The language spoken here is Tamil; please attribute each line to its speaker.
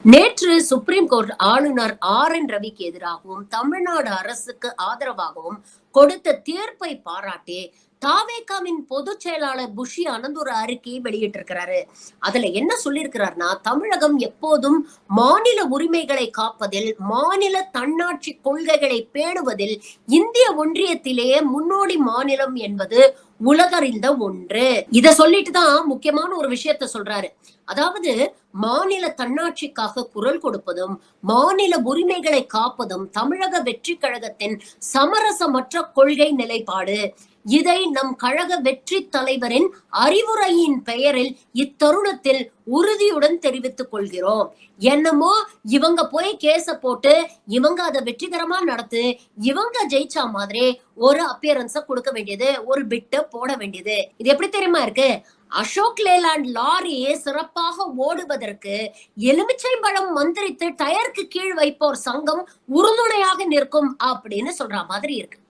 Speaker 1: நேற்று சுப்ரீம் கோர்ட் ஆளுநர் RN ரவிக்கு எதிராகவும் தமிழ்நாடு அரசுக்கு ஆதரவாகவும் கொடுத்த தீர்ப்பை பாராட்டி தாவேகாவின் பொதுச் செயலாளர் புஷி ஆனந்த் ஒரு அறிக்கையை வெளியிட்டிருக்கிறாரு. அதுல என்ன சொல்லியிருக்கிறார்னா, தமிழகம் எப்போதும் மாநில உரிமைகளை காப்பதில், மாநில தன்னாட்சி கொள்கைகளை பேணுவதில் இந்திய ஒன்றியத்திலேயே முன்னோடி மாநிலம் என்பது உலகறிந்த ஒன்று. இத சொல்லிட்டு தான் முக்கியமான ஒரு விஷயத்த சொல்றாரு. அதாவது மாநில தன்னாட்சிக்காக குரல் கொடுப்பதும், மாநில உரிமைகளை காப்பதும் தமிழக வெற்றி கழகத்தின் சமரசமற்ற கொள்கை நிலைப்பாடு. இதை நம் கழக வெற்றி தலைவரின் அறிவுரையின் பெயரில் இத்தருணத்தில் உறுதியுடன் தெரிவித்துக் கொள்கிறோம். என்னமோ இவங்க போய் கேஸ போட்டு இவங்க அதை வெற்றிகரமா நடத்து, இவங்க ஜெயிச்சா மாதிரி ஒரு அப்பியரன்ஸ கொடுக்க வேண்டியது, ஒரு பிட்ட போட வேண்டியது. இது எப்படி தெரியுமா இருக்கு? அசோக் லேலாண்ட் லாரி சிறப்பாக ஓடுவதற்கு எலுமிச்சை பழம் மந்திரித்து டயருக்கு கீழ் வைப்போர் சங்கம் உறுதுணையாக நிற்கும் அப்படின்னு சொல்ற மாதிரி இருக்கு.